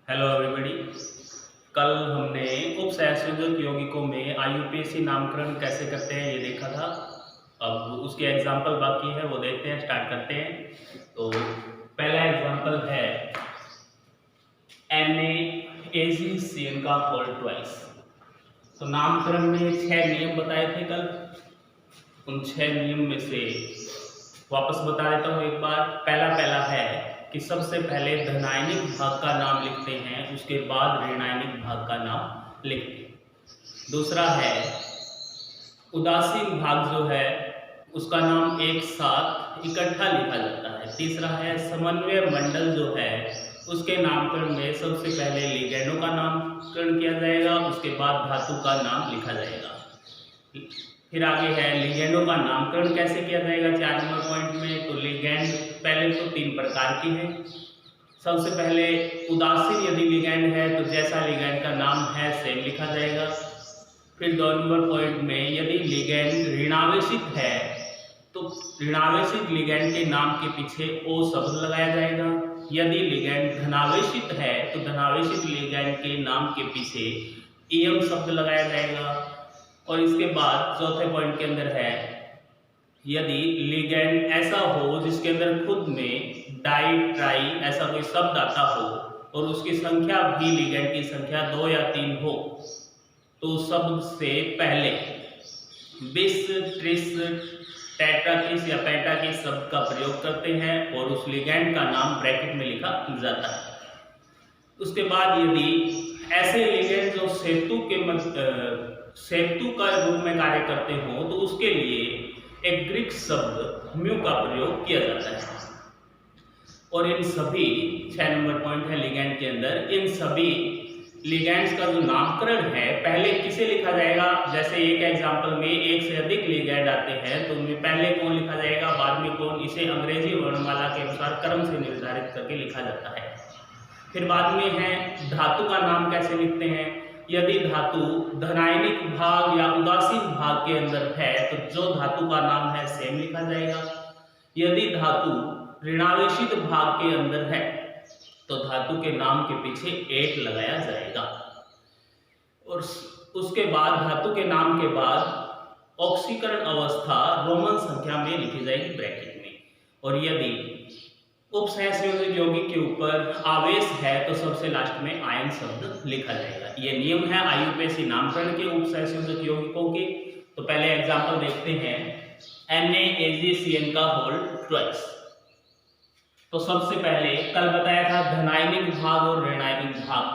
Hello everybody. कल हमने उपसहसंयोजक यौगिकों में आईयूपीएसी नामकरण कैसे करते हैं ये देखा था। अब उसके एग्जाम्पल बाकी है, वो देखते हैं, स्टार्ट करते हैं। तो पहला एग्जाम्पल है NaAgCN का होल ट्वाइस। तो नामकरण में 6 नियम बताए थे कल। उन 6 नियम में से वापस बता देता हूँ एक बार। पहला है कि सबसे पहले धनायनिक भाग का नाम लिखते हैं, उसके बाद ऋणायनिक भाग का नाम लिखते हैं। दूसरा है उदासीन भाग जो है उसका नाम एक साथ इकट्ठा लिखा जाता है। तीसरा है समन्वय मंडल जो है उसके नामकरण में सबसे पहले लिगैंडों का नामकरण किया जाएगा, उसके बाद धातु का नाम लिखा जाएगा। फिर आगे है लिगैंडों का नामकरण कैसे किया जाएगा 4 नंबर पॉइंट में। तो लिगैंड पहले तो 3 प्रकार की है। सबसे पहले उदासीन यदि लिगैंड है तो जैसा लिगैंड का नाम है सेम लिखा जाएगा। फिर 2 नंबर पॉइंट में यदि लिगैंड ऋणावेशित है तो ऋणावेशित लिगैंड के नाम के पीछे ओ शब्द लगाया जाएगा। यदि लिगैंड धनावेशित है तो धनावेशित लिगैंड के नाम के पीछे एम शब्द लगाया जाएगा। और इसके बाद चौथे पॉइंट के अंदर है यदि लिगैंड ऐसा हो जिसके अंदर खुद में डाई ट्राई ऐसा कोई शब्द आता हो और उसकी संख्या भी लिगैंड की संख्या 2 या 3 हो तो शब्द से पहले बिस ट्रिस टेट्राकिस या पेंटाकिस शब्द का प्रयोग करते हैं और उस लिगैंड का नाम ब्रैकेट में लिखा जाता है। उसके बाद यदि ऐसे लिगैंड जो सेतु का रूप में कार्य करते हो तो उसके लिए एक ग्रीक शब्द म्यू का प्रयोग किया जाता है। और इन सभी 6 नंबर पॉइंट है लिगैंड के अंदर, इन सभी लिगैंड्स का जो नामकरण है पहले किसे लिखा जाएगा। जैसे एक एग्जांपल में एक से अधिक लिगैंड आते हैं तो उनमें पहले कौन लिखा जाएगा, बाद में कौन, इसे अंग्रेजी वर्णमाला के अनुसार क्रम से निर्धारित करके लिखा जाता है। फिर बाद में है धातु का नाम कैसे लिखते हैं। यदि धातु धनायनिक भाग या उदासीन भाग के अंदर है तो जो धातु का नाम है सेम लिखा जाएगा। यदि धातु ऋणावेशित भाग के अंदर है तो धातु के नाम के पीछे 8 लगाया जाएगा। और उसके बाद धातु के नाम के बाद ऑक्सीकरण अवस्था रोमन संख्या में लिखी जाएगी ब्रैकेट में। और यदि उपसहसंयोजक यौगिक के ऊपर आवेश है तो सबसे लास्ट में आयन शब्द लिखा जाएगा। ये नियम है आईयूपीएसी नामकरण के उपसहसंयोजक यौगिकों के। तो पहले एग्जांपल देखते हैं NaAgCN का होल ट्वाइस। तो सबसे पहले कल बताया था धनायनिक भाग और ऋणायनिक भाग।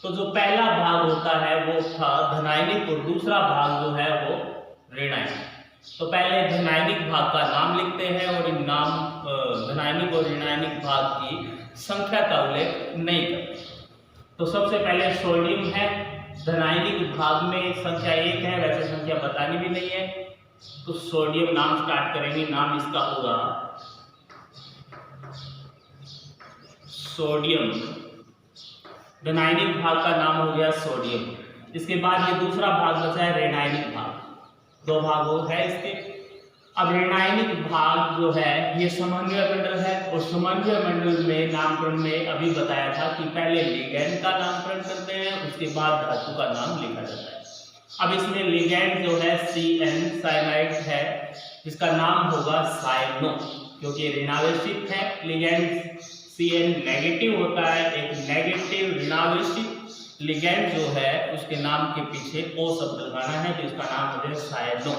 तो जो पहला भाग होता है वो था धनायनिक और दूसरा भाग जो है वो ऋणायनिक। तो पहले धनायनिक भाग का नाम लिखते हैं और इन नाम धनायनिक और ऋणायनिक भाग की संख्या का उल्लेख नहीं करते। तो सबसे पहले सोडियम है, धनायनिक भाग में संख्या 1 है, वैसे संख्या बतानी भी नहीं है। तो सोडियम नाम स्टार्ट करेंगे, नाम इसका होगा सोडियम। धनायनिक भाग का नाम हो गया सोडियम। इसके बाद ये दूसरा भाग बचा है ऋणायनिक भाग। 2 भाग हो है इसके। अब ऋणायनिक भाग जो है ये समन्वय मंडल है और समन्वय मंडल में नामकरण में अभी बताया था कि पहले लिगैंड का नामकरण करते हैं, उसके बाद धातु का नाम लिखा जाता है। अब इसमें लिगैंड जो है CN साइनाइड है, इसका नाम होगा साइनो, क्योंकि ऋणावेशित है। लिगैंड CN नेगेटिव होता है, एक नेगेटिव ऋणावेशित लिगैंड जो है उसके नाम के पीछे ओ शब्द लगाना है, तो इसका नाम हो जाए साइनो।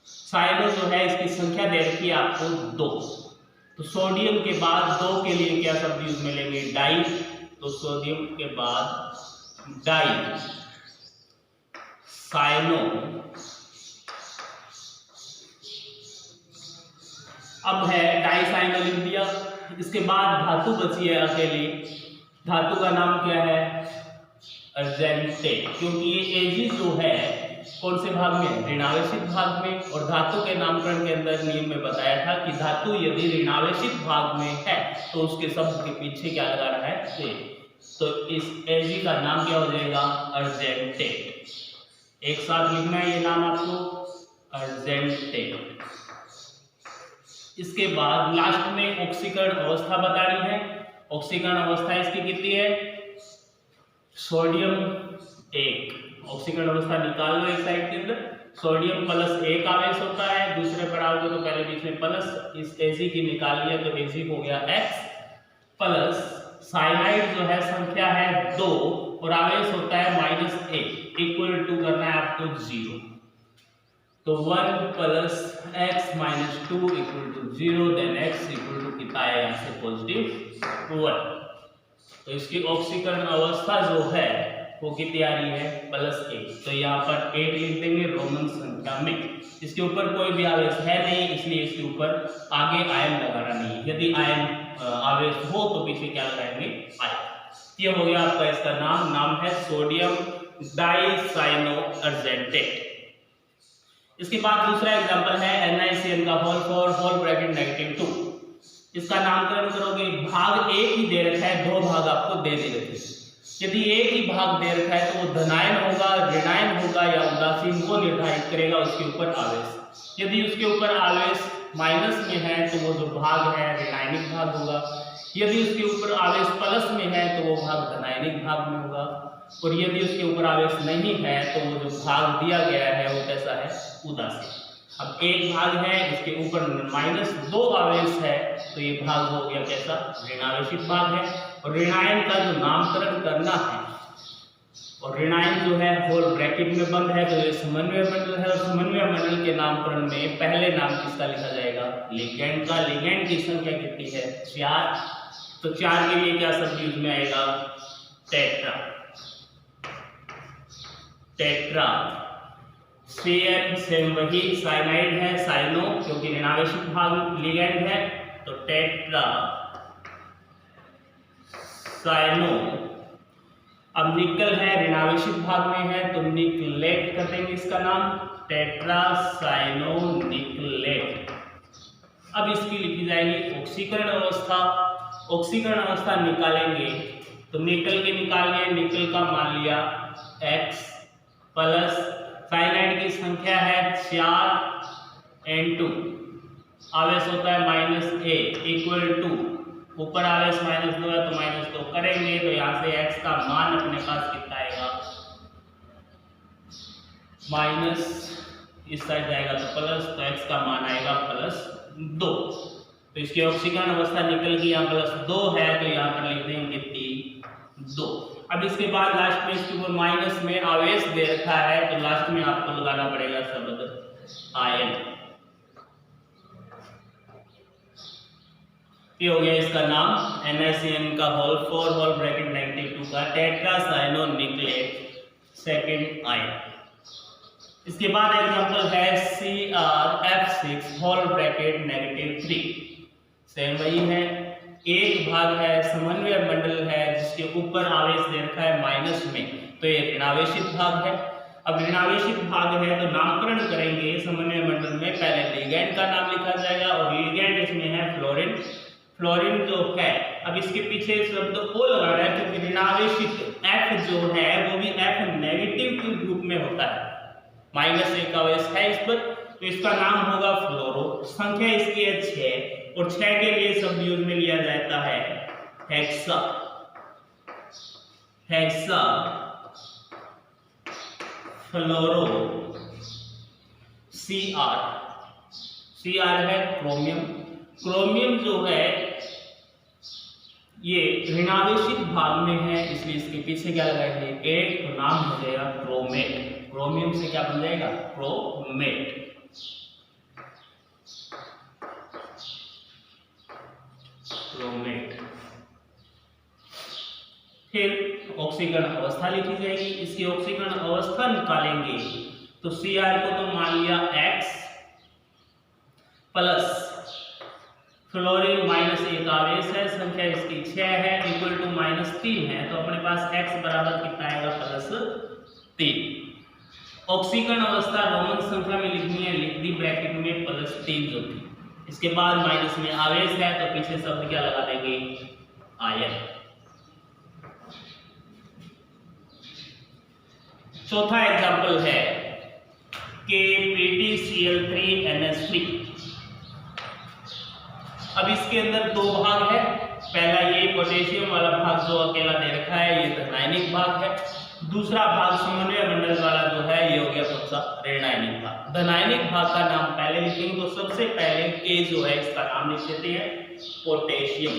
साइनो जो है इसकी संख्या दे रखी है आपको 2। तो सोडियम के बाद 2 के लिए क्या शब्द यूज में लेंगे, डाई। तो सोडियम के बाद डाई साइनो। अब है डाई साइनो लिख दिया। इसके बाद धातु बची है अकेली। धातु का नाम क्या है, अर्जेंटेट, क्योंकि ये एजी जो है कौन से भाग में, ऋणावेशित भाग में। और धातु के नामकरण के अंदर नियम में बताया था कि धातु यदि ऋणावेशित भाग में है तो उसके शब्द के पीछे क्या लगाना है, से। तो इस एजी का नाम क्या हो जाएगा, अर्जेंटेट। एक साथ लिखना है ये नाम आपको, अर्जेंटेट। इसके बाद लास्ट में ऑक्सीकरण अवस्था बतानी है। ऑक्सीकरण अवस्था इसकी कितनी है, सोडियम 1, ऑक्सीकरण अवस्था निकाल लो एक साइड के अंदर। सोडियम प्लस 1 आवेश होता है, दूसरे पर आओगे तो पहले बीच में प्लस, इस Ag की निकाल लिया तो Ag हो गया X प्लस साइनाइड जो है संख्या है 2 और आवेश होता है -1 इक्वल टू करना है आपको 0, तो 1 plus x minus 2 equal to 0, then x equal to कितना है यहाँ से पॉजिटिव 1। तो इसकी ऑक्सीकरण अवस्था जो है वो कितनी आ रही है +1, तो यहाँ पर 8 लिख देंगे रोमन संख्या में। इसके ऊपर कोई भी आवेश है नहीं, इसलिए इसके ऊपर आगे आयन लगाना नहीं। यदि आयन आवेश हो तो पीछे क्या लगाएंगे आयन। ये हो गया आपका इसका नाम है सोडियम डाइसाइनोअर्जेंटेट। इसके बाद दूसरा एग्जांपल है NaCN का होल फॉर होल ब्रैकेट -2। इसका नामकरण करोगे, भाग एक ही दे रखा है, दो भाग आपको दे रखे हैं। यदि एक ही भाग दे रखा है तो वो धनायन होगा, ऋणायन होगा या उदासीन, को निर्धारित करेगा उसके ऊपर आवेश। यदि उसके ऊपर आवेश माइनस में है तो वो जो भाग है ऋणायनिक भाग होगा, यदि उसके ऊपर आवेश प्लस में है तो वो भाग धनायनिक भाग में होगा, और यदि उसके ऊपर आवेश नहीं है तो वो जो भाग दिया गया है वो कैसा है उदासीन। अब एक भाग है इसके ऊपर -2 आवेश है तो ये भाग हो गया कैसा ऋणावेशित भाग है। और ऋणायन का जो नामकरण करना है, और ऋणायन जो है होल ब्रैकेट में बंद है तो ये समन्वय मंडल है, और समन्वय मंडल के नामकरण में पहले नाम किसका लिखा जाएगा लिगैंड का। लिगैंड की संख्या कितनी है 4, तो 4 के लिए क्या शब्द यूज में आएगा टेट्रा। टेट्रा सेम वही साइनाइड है, साइनो क्योंकि ऋणावेशित भाग लिगैंड है, तो टेट्रा साइनो। अब निकल है ऋणावेशित भाग में है तो निकलेट कर देंगे इसका नाम, टेट्रा साइनो निकलेट। अब इसकी लिखी जाएगी ऑक्सीकरण अवस्था। ऑक्सीकरण अवस्था निकालेंगे तो निकल के निकालिए, निकल का मान लिया X प्लस साइनाइड की संख्या है 4 N2, आवेश होता है -1 इक्वल टू, ऊपर आवेश -2 है तो -2 करेंगे तो यहाँ से x का मान अपने पास कितना आएगा माइनस, इस साइड जाएगा तो प्लस, तो x का मान आएगा +2। तो इसकी ऑक्सीकरण अवस्था निकल गई, यहाँ +2 है तो यहाँ पर लिख देंगे कितनी 2। अब इसके बाद लास्ट में इसके ऊपर माइनस में आवेश दे रखा है तो लास्ट में आपको लगाना पड़ेगा शब्द आयन। ये हो गया इसका नाम NaCN का होल फॉर होल ब्रैकेट -2 का टेट्रासाइनो निकलेट सेकंड आयन। इसके बाद एग्जांपल है CrF6 होल ब्रैकेट -3। सेम वही है, एक भाग है समन्वय मंडल है जिसके ऊपर आवेश दे रखा है माइनस में, तो ये ऋणावेशित भाग है। अब ऋणावेशित भाग है तो नामकरण करेंगे समन्वय मंडल में, पहले लिगैंड का नाम लिखा जाएगा और लिगैंड इसमें है फ्लोरीन। फ्लोरीन जो है, अब इसके पीछे शब्द O लगाना है क्योंकि ऋणावेशित F जो है वो भी F नेगेटिव के रूप में होता है, -1 आवेश है इस पर, तो इसका नाम होगा फ्लोरो। संख्या इसकी है 6 और 6 के लिए शब्द यूज में लिया जाता है हेक्सा। हेक्सा फ्लोरो Cr है क्रोमियम। क्रोमियम जो है ये ऋणावेशित भाग में है इसलिए इसके पीछे क्या लगाएंगे 8, तो नाम हो जाएगा क्रोमेट। क्रोमियम से क्या बन जाएगा क्रोमेट। क्रोमेट। फिर ऑक्सीकरण अवस्था लिखी जाएगी। इसकी ऑक्सीकरण अवस्था निकालेंगे तो Cr को तो मान लिया X प्लस फ्लोरीन -1 आवेश है, संख्या इसकी 6 है इक्वल टू -3 है, तो अपने पास x बराबर कितना आएगा +3। ऑक्सीकरण अवस्था रोमन संख्या में लिखनी है, लिख दी ब्रैकेट में +3 जो थी। इसके बाद माइनस में आवेश है तो पीछे शब्द क्या लगा देंगे आयन। चौथा एग्जांपल है KPtCl3NH3। अब इसके अंदर दो भाग है, पहला ये पोटेशियम वाला भाग जो अकेला दे रखा है ये धनायनिक भाग है, दूसरा भाग समन्वय मंडल वाला जो है ये हो गया कौन सा, ऋणायनिक भाग। धनायनिक भाग का नाम पहले लिखेंगे तो सबसे पहले के जो है इसका नाम लिख देते हैं पोटेशियम।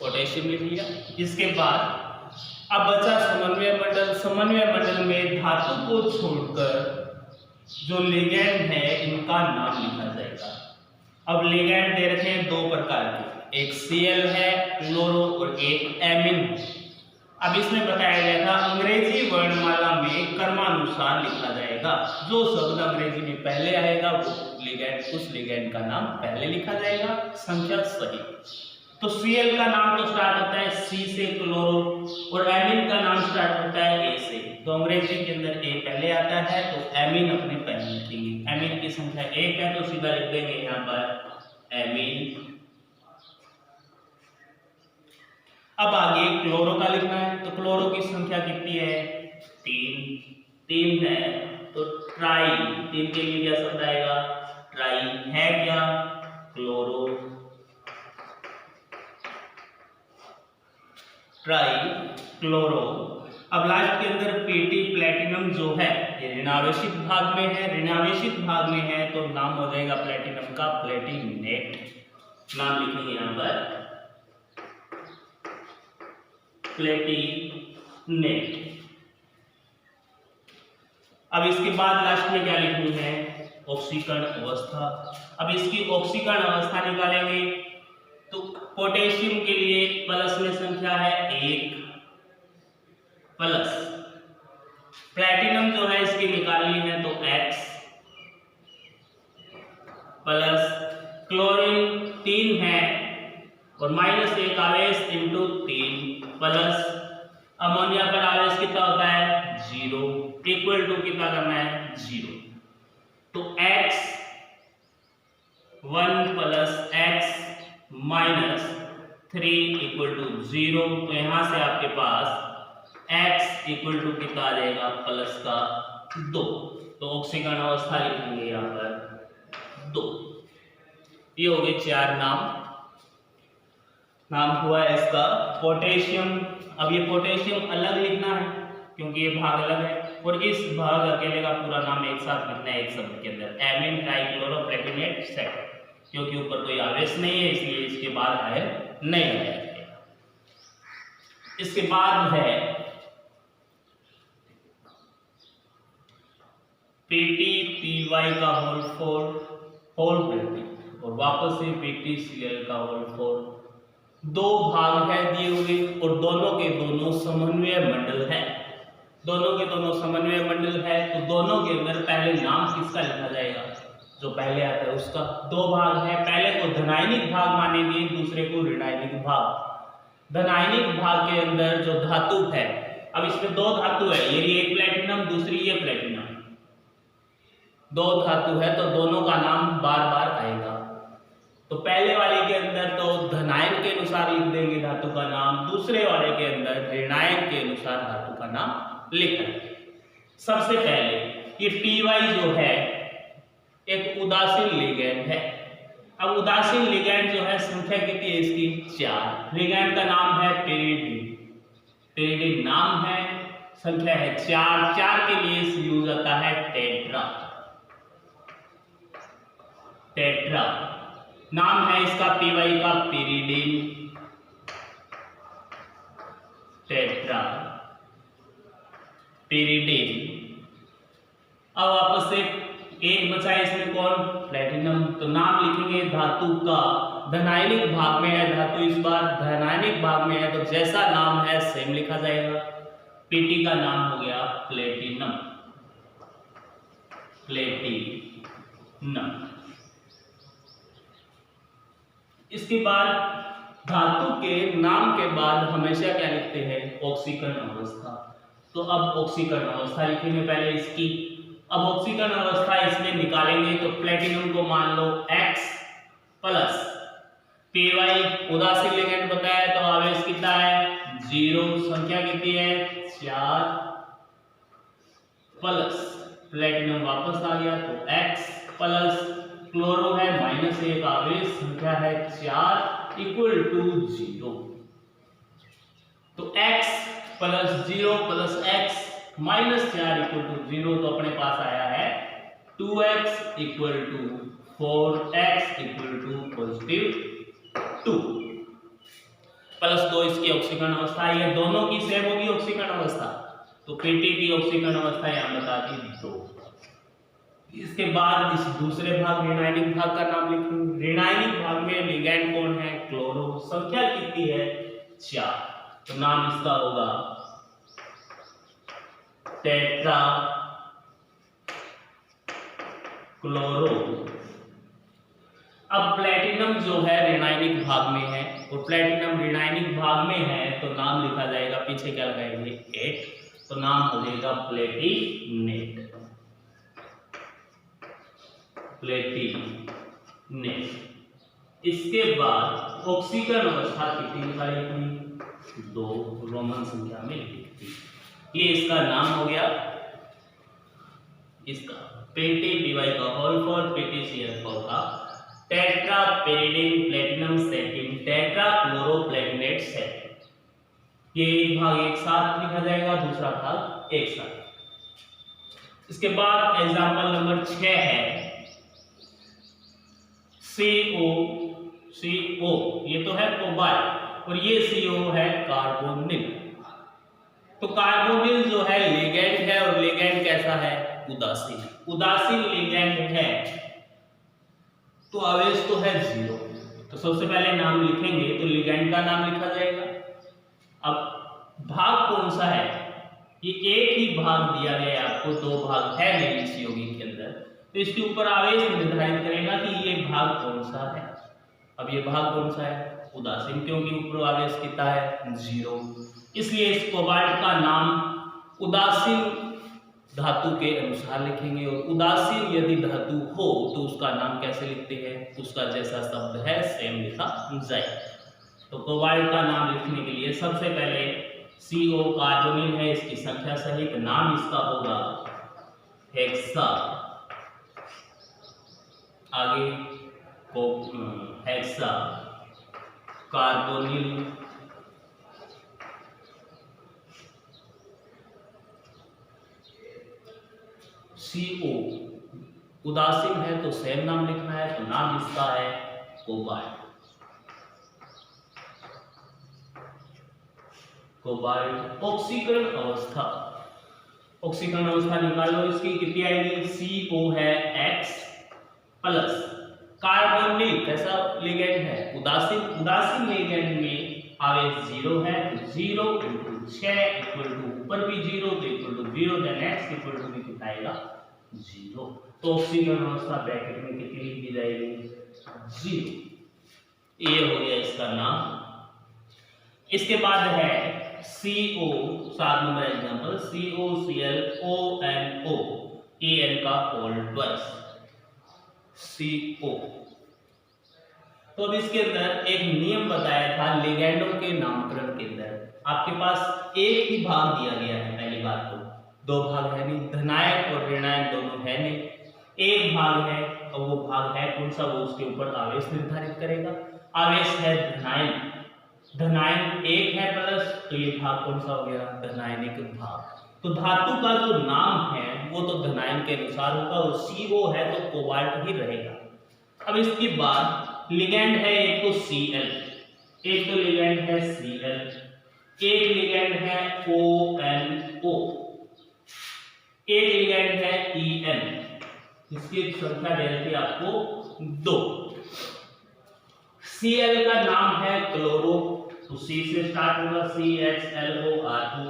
पोटेशियम लिख लिया। इसके बाद अब बचा समन्वय मंडल। समन्वय मंडल में धातु को छोड़कर जो लिगैंड है इनका नाम लिखा जाएगा। अब लिगैंड दे रखे हैं दो प्रकार के, एक Cl है क्लोरो और एक एमिन। अब इसमें बताया गया था अंग्रेजी वर्णमाला में क्रमानुसार लिखा जाएगा, जो शब्द अंग्रेजी में पहले आएगा वो लिगैंड, उस लिगैंड का नाम पहले लिखा जाएगा संख्या सही। तो Cl का नाम तो स्टार्ट होता है C से क्लोरो और एमिन का नाम स्टार्ट होता है A से, तो अंग्रेजी के अंदर A पहले आता है तो एमिन अपने पहले लिखेंगे। एमिन की संख्या 1 है तो सीधा लिख देंगे यहाँ पर एमिन। अब आगे क्लोरो का लिखना है, तो क्लोरो की संख्या कितनी है, 3 है तो ट्राई, 3 के लिए क्या शब्द आएगा, ट्राई है क्या, क्लोरो, ट्राई क्लोरो। अब लास्ट के अंदर पेटी प्लेटिनम जो है ये ऋणावेशित भाग में है, ऋणावेशित भाग में है तो नाम हो जाएगा प्लेटिनम का प्लेटिनेट, नाम लिखेंगे यहाँ पर प्लेटिनेट। अब इसके बाद लास्ट में क्या लिखनी है, ऑक्सीकरण अवस्था। अब इसकी ऑक्सीकरण अवस्था निकालेंगे तो पोटेशियम के लिए प्लस में संख्या है 1 प्लस, प्लेटिनम जो है इसकी निकालनी है तो X प्लस, क्लोरीन 3 है और -1 आवेश इंटू 3 प्लस, अमोनिया पर आवेश कितना होता है 0 इक्वल टू कितना करना है 0, तो X 1 plus X -3 equal to 0, तो यहां से आपके पास x इक्वल टू कितना आ जाएगा प्लस का 2, तो ऑक्सीकरण अवस्था लिखेंगे यहाँ पर 2। ये हो गए 4 नाम हुआ है इसका पोटेशियम। अब ये पोटेशियम अलग लिखना है क्योंकि ये भाग अलग है, और इस भाग अकेले का पूरा नाम एक साथ लिखना है एक शब्द के अंदर, एमिन ट्राइक्लोरो प्लेटिनेट सेट, क्योंकि ऊपर कोई आवेश नहीं है इसलिए इसके बाद है नहीं है। इसके बाद है PTPY का होल 4 होल प्लेटिंग और वापस से PTCl का होल 4। दो भाग है दिए हुए और दोनों के दोनों समन्वय मंडल है, दोनों के दोनों समन्वय मंडल है, तो दोनों के अंदर पहले नाम किसका लिखा जाएगा, जो पहले आता है उसका। दो भाग है, पहले को धनायनिक भाग मानेंगे, दूसरे को ऋणायनिक भाग। धनायनिक भाग के अंदर जो धातु है, अब इसमें दो धातु है, ये एक प्लेटिनम दूसरी ये प्लेटिनम, दो धातु है तो दोनों का नाम बार बार आएगा। तो पहले वाले के अंदर तो धनायन के अनुसार लिख देंगे धातु का नाम, दूसरे वाले के अंदर ऋणायन के अनुसार धातु का नाम लिखेंगे। सबसे पहले ये PY जो है एक उदासीन लिगैंड है। अब उदासीन लिगैंड जो है संख्या कितनी है इसकी 4, लिगैंड का नाम है पेरिडीन, पेरिडीन नाम है, संख्या है 4, 4 के लिए यूज आता है टेट्रा, टेट्रा नाम है इसका PY का पेरिडीन, टेट्रा पेरिडीन। अब वापस से एक बचा है इसमें कौन, प्लेटिनम, तो नाम लिखेंगे धातु का, धनायनिक भाग में है धातु, इस बार धनायनिक भाग में है तो जैसा नाम है सेम लिखा जाएगा। PT का नाम हो गया प्लेटिनम, प्लेटिनम। इसके बाद धातु के नाम के बाद हमेशा क्या लिखते हैं, ऑक्सीकरण अवस्था। तो अब ऑक्सीकरण अवस्था लिखेंगे पहले इसकी। अब ऑक्सीकरण अवस्था इसमें निकालेंगे तो प्लेटिनम को मान लो X प्लस PY उदासीन लिगैंड बताया तो आवेश कितना है 0, संख्या कितनी है 4 प्लस प्लेटिनम वापस आ गया तो X प्लस क्लोरो है -1 आवेश संख्या है 4 इक्वल टू 0। तो x plus 0 plus x -4 equal to 0, तो अपने पास आया है 2x equal to 4x equal to +2 plus 2 इसकी ऑक्सीकरण अवस्था, ये दोनों की सेम होगी ऑक्सीकरण अवस्था, तो Pt की ऑक्सीकरण अवस्था यहाँ बता दी 2। इसके बाद इस दूसरे भाग ऋणायनिक भाग का नाम लिखेंगे। ऋणायनिक भाग में लिगैंड कौन है? क्लोरो। संख्या कितनी है? 4, तो नाम इसका होगा टेट्रा क्लोरो। अब प्लेटिनम जो है ऋणायनिक भाग में है, और प्लेटिनम ऋणायनिक भाग में है तो नाम लिखा जाएगा, पीछे क्या लगाएंगे 8, तो नाम हो जाएगा प्लेटिनेट। प्लेटिनेट। इसके बाद ऑक्सीकरण अवस्था कितनी निकालेगी? 2, रोमन संख्या में लिखती। ये इसका नाम हो गया, इसका PTBY का टेट्रा पेरिडीन प्लेटिनम सेटिन टेट्रा क्लोरोप्लेटिनेट सेट। ये एक भाग एक साथ लिखा जाएगा, दूसरा भाग एक साथ। इसके बाद एग्जांपल नंबर 6 है CO, ये तो है कोबाल्ट और ये CO है कार्बोनिल। तो कार्बोनिल जो है लिगैंड है, और लिगैंड कैसा है? उदासीन। उदासीन लिगैंड है तो आवेश तो है 0, तो सबसे पहले नाम लिखेंगे तो लिगैंड का नाम लिखा जाएगा। अब भाग कौन सा है? ये एक ही भाग दिया गया है आपको, 2 भाग है नहीं इस यौगिक के अंदर, तो इसके ऊपर आवेश निर्धारित करेगा कि ये भाग कौन सा है। अब ये भाग कौन सा है? उदासीन, क्योंकि ऊपर आवेश कितना है? 0। इसलिए इस कोबाल्ट का नाम उदासीन धातु के अनुसार लिखेंगे, और उदासीन यदि धातु हो तो उसका नाम कैसे लिखते हैं? उसका जैसा शब्द है सेम लिखा जाए। तो कोबाल्ट का नाम लिखने के लिए सबसे पहले CO कार्बोनिल है, इसकी संख्या सहित नाम इसका होगा हेक्सा। आगे को हेक्सा कार्बोनिल CO उदासीन है तो सेम नाम लिखना है, तो नाम इसका है कोबाल्ट। कोबाल्ट। ऑक्सीकरण अवस्था, ऑक्सीकरण अवस्था निकालो, इसकी कितनी आएगी? CO है X प्लस कार्बोनिल कैसा लिगैंड है? उदासीन। उदासीन लिगैंड में आवेश 0 है, तो 0 × 6 इक्वल टू ऊपर भी 0 तो equal to 0, then x equal to भी कितना आएगा? 0। तो ऑक्सीकरण अवस्था ब्रैकेट में कितनी लिख दी जाएगी? 0। ये हो गया इसका नाम। इसके बाद है CO, 7 number example, COClONO, En का होल ट्वाइस CO। तो अब इसके अंदर एक नियम बताया था लिगैंडों के नामकरण के अंदर। आपके पास एक ही भाग दिया गया है, पहली बात तो 2 भाग है नहीं, धनायक और ऋणायक दोनों है नहीं, एक भाग है, और वो भाग है कौन सा? वो उसके ऊपर आवेश निर्धारित करेगा। आवेश है धनायन, धनायन 1 है प्लस, तो ये भाग कौन सा हो गया? धनायनिक भाग। तो धातु का जो नाम है वो तो धनायन के अनुसार होगा, और CO है तो कोबाल्ट ही रहेगा। अब इसके बाद लिगैंड है, एक तो Cl, एक तो लिगैंड है Cl, एक लिगैंड है ONO, एक लिगैंड है En, इसकी संख्या दे रखी आपको 2। Cl का नाम है क्लोरो, तो C से स्टार्ट होगा, CHLOR2।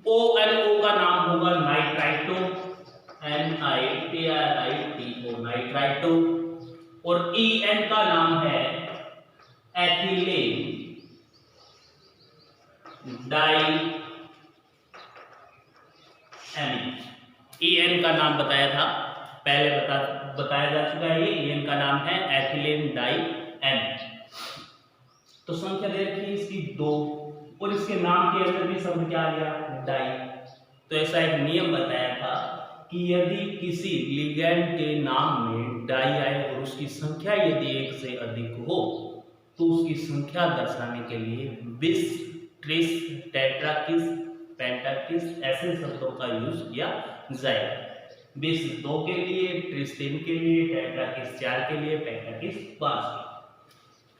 ONO का नाम होगा नाइट्राइटो, NITRITO, नाइट्राइटो। और En का नाम है एथिलीन डाइएमीन। En का नाम बताया था, पहले बताया जा चुका है। ये En का नाम है एथिलीन डाइएमीन। तो संख्या दे रखी है इसकी 2, और इसके नाम के अंदर भी शब्द क्या आ गया? डाई। तो ऐसा एक नियम बताया था कि यदि किसी लिगैंड के नाम में डाई आए और उसकी संख्या यदि 1 से अधिक हो तो उसकी संख्या दर्शाने के लिए बिस, ट्रिस, टेट्राकिस, पेंटाकिस ऐसे शब्दों का यूज किया जाएगा। बिस 2 के लिए, ट्रिस 3 के लिए, टेट्राकिस 4 के लिए, पेंटाकिस 5 के लिए।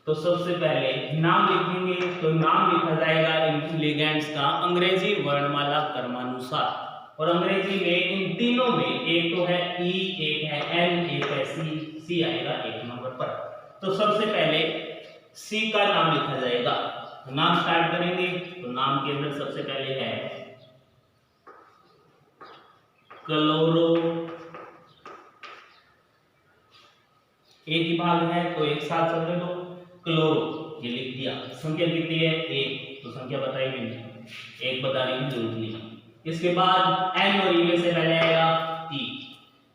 तो सबसे पहले नाम लिखेंगे, तो नाम लिखा जाएगा इन लिगैंड्स का अंग्रेजी वर्णमाला क्रमानुसार। और अंग्रेजी में इन तीनों में एक तो है ई, एक है एन, एक है सी। सी आएगा 1 नंबर पर। तो सबसे पहले सी का नाम लिखा जाएगा। नाम स्टार्ट करेंगे तो नाम के अंदर सबसे पहले है क्लोरो, एक ही भाग है तो एक साथ समझ लो क्लोरो, ये लिख दिया। संख्या कितनी है 1, तो संख्या बताई मैंने, 1 बताने की जरूरत नहीं। इसके बाद एन और ई में से पहले आएगा ई,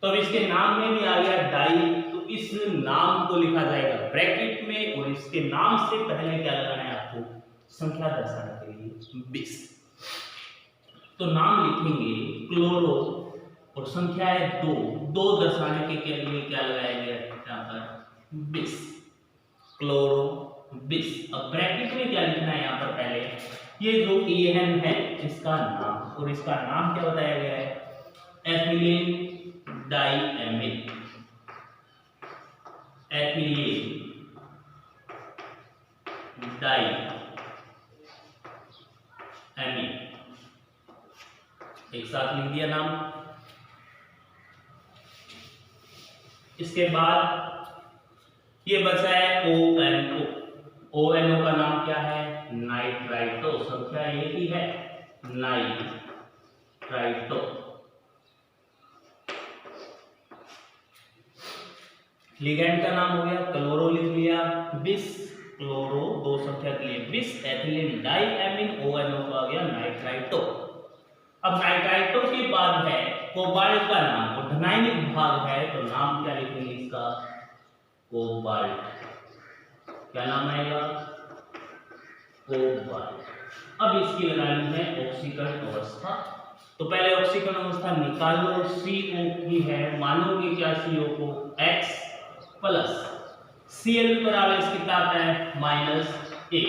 तो अब इसके नाम में भी आ गया डाई, तो इस नाम को लिखा जाएगा ब्रैकेट में और इसके नाम से पहले क्या लगाना है आपको, संख्या दर्शाने के लिए 20। तो नाम लिखेंगे क्लोरो और संख्या है 2, 2 दर्शाने के लिए क्या लगाया गया यहाँ पर 20, क्लोरो 20। अब ब्रैकेट में क्या लिखना है यहाँ पर पहले, ये जो एन है इसका नाम, और इसका नाम क्या बताया गया है एथिलीन डाइएमीन, एथिलीन डाइएमीन, एक साथ लिख दिया नाम। इसके बाद ये बचा है ONO, ONO का नाम क्या है नाइट्राइटो, संख्या एक ही है नाइट्राइटो। लिगैंड का नाम हो गया क्लोरो, लिख लिया 20, क्लोरो 2 संख्या के लिए 20, एथिलीन डाइएमीन, ONO का आ गया नाइट्राइटो। अब नाइट्राइटो के बाद है कोबाल्ट का नाम, और धनायनिक भाग है तो नाम क्या लिखेंगे इसका कोबाल्ट, क्या नाम आएगा कोबाल्ट। अब इसकी लगानी है ऑक्सीकरण अवस्था, तो पहले ऑक्सीकरण अवस्था निकालो। CO की है, मानोगे क्या CO को X प्लस Cl पर आवेश कितना आता है -1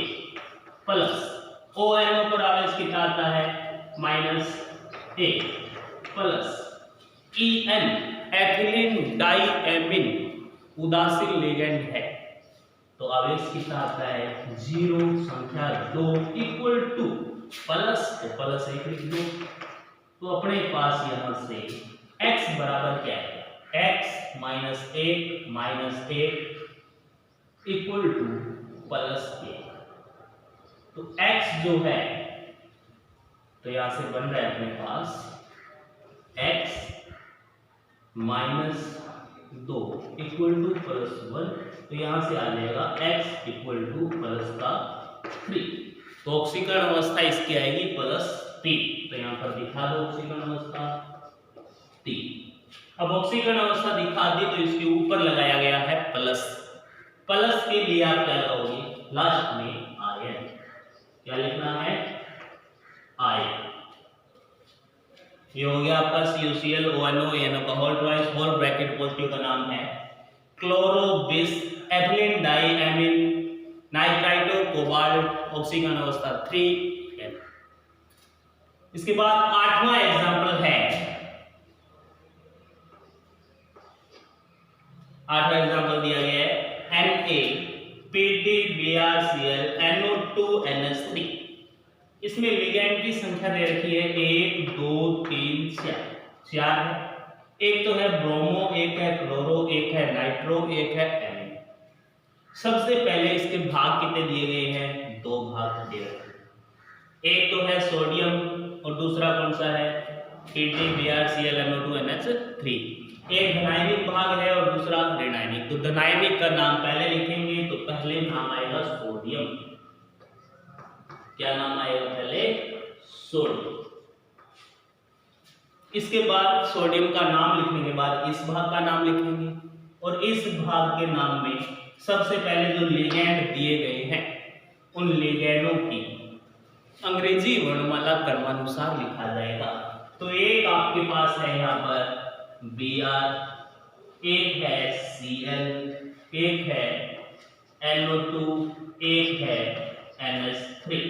प्लस ONO पर आवेश कितना आता है -1 प्लस En एथिलीन डाइएमीन उदासीन लिगैंड है तो आवेश कितना आता है 0, संख्या 2 इक्वल टू प्लस, तो प्लस 1 लिख दो। तो अपने पास यहां से x बराबर क्या है x -1 इक्वल टू +1। तो x जो है तो यहां से बन रहा है अपने पास x -2 इक्वल टू +1, तो यहां से आ जाएगा x इक्वल टू +3। तो ऑक्सीकरण अवस्था इसकी आएगी +3, तो यहां पर दिखा दो ऑक्सीकरण अवस्था 3। अब ऑक्सीकरण अवस्था दिखा दी तो इसके ऊपर लगाया गया है प्लस, प्लस के लिए आप क्या लगाओगे लास्ट में आयन, क्या लिखना है आयन। ये हो गया आपका CuCl ONO NO का whole twice, whole bracket positive का नाम है क्लोरो, बिस, एथिलीन डाइएमीन, नाइट्राइटो, कोबाल्ट, ऑक्सीकरण अवस्था 3। इसके बाद 8वां एग्जांपल है, 8वां एग्जांपल दिया गया है NaPtBrCl NO2NH3। इसमें लिगैंड की संख्या दे रखी है 1 2 3 4 है। एक तो है ब्रोमो, एक है क्लोरो, एक है नाइट्रो, एक है एमिन। सबसे पहले इसके भाग कितने दिए गए हैं 2 भाग दिए रखे हैं। एक तो है सोडियम और दूसरा कौन सा है PtBrCl NO2NH3। एक धनायनिक भाग है और दूसरा ऋणायनिक। तो धनायनिक का नाम पहले लिखेंगे तो पहले नाम आएगा सोडियम, क्या नाम आएगा पहले सोडियम। इसके बाद सोडियम का नाम लिखने के बाद इस भाग का नाम लिखेंगे और इस भाग के नाम में सबसे पहले जो लिगैंड दिए गए हैं उन लिगैंडों की अंग्रेजी वर्णमाला क्रमानुसार लिखा जाएगा। तो एक आपके पास है यहाँ पर Br, एक है Cl, एक है NO2, एक है NH3।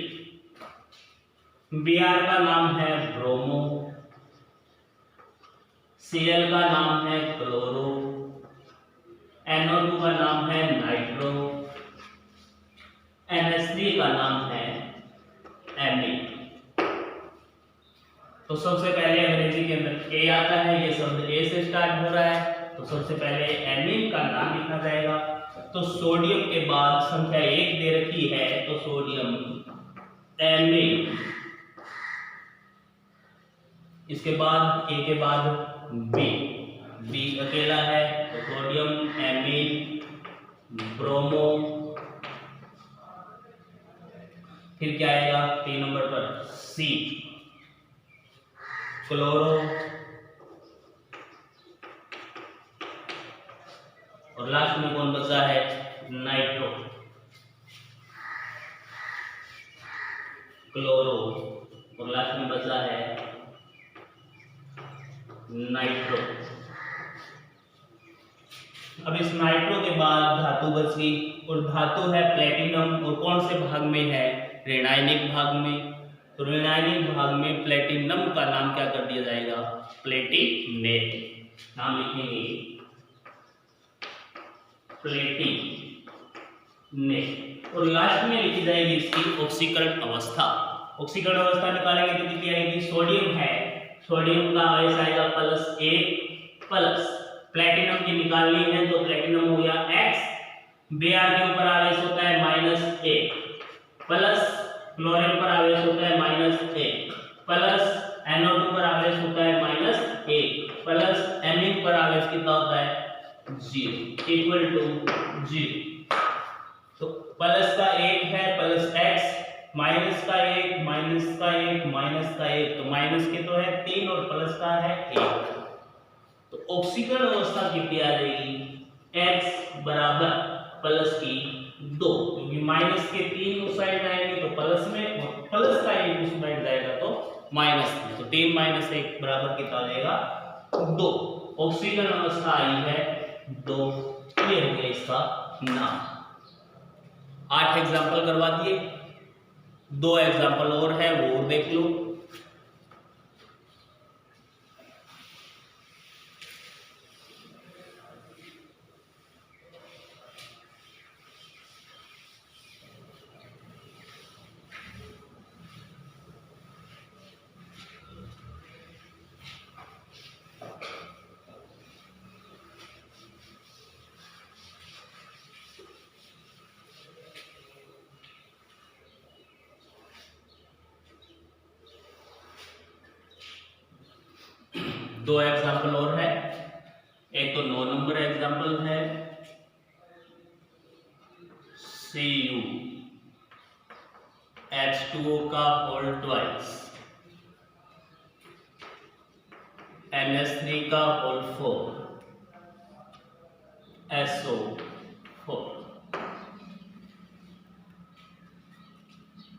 Br का नाम है ब्रोमो, Cl का नाम है क्लोरो, NO2 का नाम है नाइट्रो, NH3 का नाम है एमीन। तो सबसे पहले अंग्रेजी के अंदर ए आता है, ये शब्द ए से स्टार्ट हो रहा है, तो सबसे पहले एमीन का नाम लिखा जाएगा। तो सोडियम के बाद संख्या 1 दे रखी है, तो सोडियम एमीन। इसके बाद ए के बाद बी, बी अकेला है, तो सोडियम एमीन ब्रोमो। फिर क्या आएगा 3 नंबर पर सी, क्लोरो, और लास्ट में कौन बचा है नाइट्रो, क्लोरो, और लास्ट में बचा है नाइट्रो। अब इस नाइट्रो के बाद धातु बच गई, और धातु है प्लेटिनम, और कौन से भाग में है ऋणायनिक भाग में। तो ऋणायनिक भाग में प्लेटिनम का नाम क्या कर दिया जाएगा प्लेटिनेट, नाम लिखेंगे प्लेटिनेट। और लास्ट में लिखी जाएगी इसकी ऑक्सीकरण अवस्था। ऑक्सीकरण अवस्था निकालेंगे तो कितनी आएगी, सोडियम है, सोडियम का आवेश आएगा +1 प्लस प्लेटिनम की निकालनी है, तो प्लेटिनम हो गया X, Br के ऊपर आवेश होता है -1 प्लस क्लोरीन पर आवेश होता है -1 प्लस NO2 पर आवेश होता है -1 प्लस एमीन पर आवेश कितना होता है 0 इक्वल टू 0। तो प्लस का 1 है प्लस x, माइनस का 1 माइनस का 1 माइनस का 1, तो माइनस के तो है 3 और प्लस का है 1। तो ऑक्सीकरण अवस्था कितनी आ जाएगी x बराबर प्लस की 2, क्योंकि माइनस के 3 उस साइड जाएंगे तो प्लस में, और प्लस का 1 उस साइड जाएगा तो माइनस में, तो 3 - 1 बराबर कितना आ जाएगा 2। ऑक्सीकरण अवस्था आई है 2, ये हो गया इसका नाम। 8 एग्जाम्पल करवा दिए, 2 एग्जाम्पल और है वो और देख लो। दो एग्जाम्पल और है, एक तो 9 नंबर एग्जाम्पल है Cu H2O का होल ट्वाइस, NH3 का होल 4, SO4।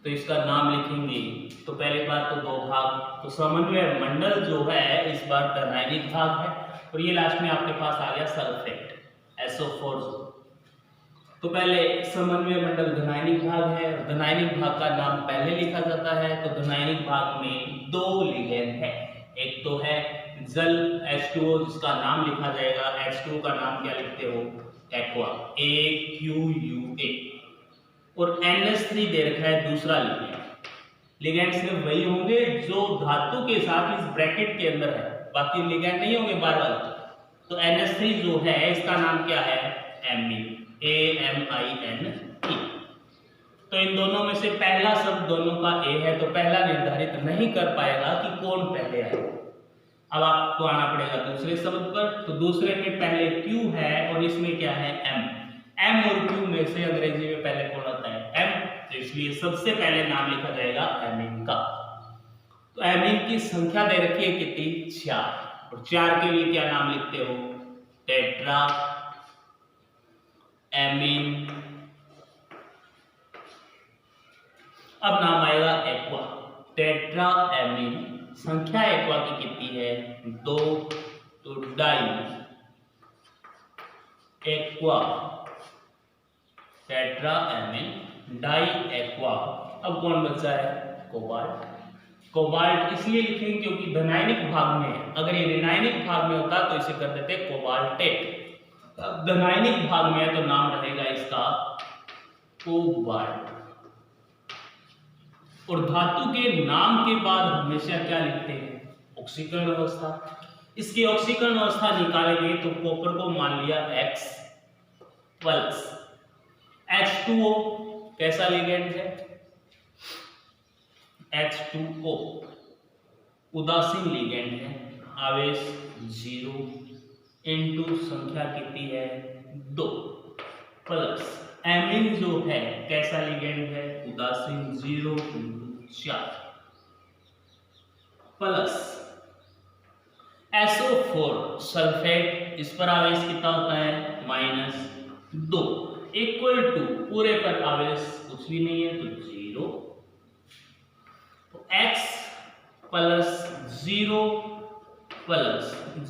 तो इसका नाम लिखेंगे, तो पहली बात तो 2 भाग, तो समन्वय मंडल जो है इस बार रासायनिक भाग है, और ये लास्ट में आपके पास आ गया सल्फेट SO4। तो पहले समन्वय मंडल धनायनिक भाग है, धनायनिक भाग का नाम पहले लिखा जाता है। तो धनायनिक भाग में 2 लिगेंड है, एक तो है जल H2O जिसका नाम लिखा जाएगा, H2O का नाम क्या लिखते हो एक्वा, AQUA, और NH3 दे रखा है दूसरा लिगेंड। लिगेंड सिर्फ वही होंगे जो धातु के साथ इस ब्रैकेट के अंदर है, बाकी लिगेंड नहीं होंगे बार बार। तो NH3 जो है इसका नाम क्या है एमीन, AMINE। तो इन दोनों में से पहला शब्द दोनों का ए है, तो पहला निर्धारित नहीं कर पाएगा कि कौन पहले आएगा। अब आपको आना पड़ेगा दूसरे शब्द पर, तो दूसरे में पहले Q है और इसमें क्या है M और Q में से अंग्रेजी में पहले कौन आता है M, तो इसलिए सबसे पहले नाम लिखा जाएगा एमीन का। तो एमीन की संख्या दे रखी है कितनी 4, और 4 के लिए क्या नाम लिखते हो टेट्रा एमीन। अब नाम आएगा एक्वा, टेट्रा एमीन संख्या एक्वा की कितनी है 2, तो di aqua tetra amine di aqua. अब कौन बचा है कोबाल्ट। कोबाल्ट इसलिए लिखेंगे क्योंकि धनायनिक भाग में है, अगर ये ऋणायनिक भाग में होता तो इसे कर देते कोबाल्टेट। अब धनायनिक भाग में है तो नाम रहेगा इसका कोबाल्ट। और धातु के नाम के बाद हमेशा क्या लिखते हैं ऑक्सीकरण अवस्था। इसकी ऑक्सीकरण अवस्था निकालेंगे तो कॉपर को मान लिया X प्लस H2O कैसा लिगेंड है H2O उदासीन लिगेंड है, आवेश 0 इनटू संख्या कितनी है 2 प्लस एमिन जो है कैसा लिगेंड है उदासीन 0 इनटू 4 प्लस SO4 सल्फेट, इस पर आवेश कितना होता है -2 इक्वल टू पूरे पर आवेश कुछ भी नहीं है तो 0, तो X plus 0 plus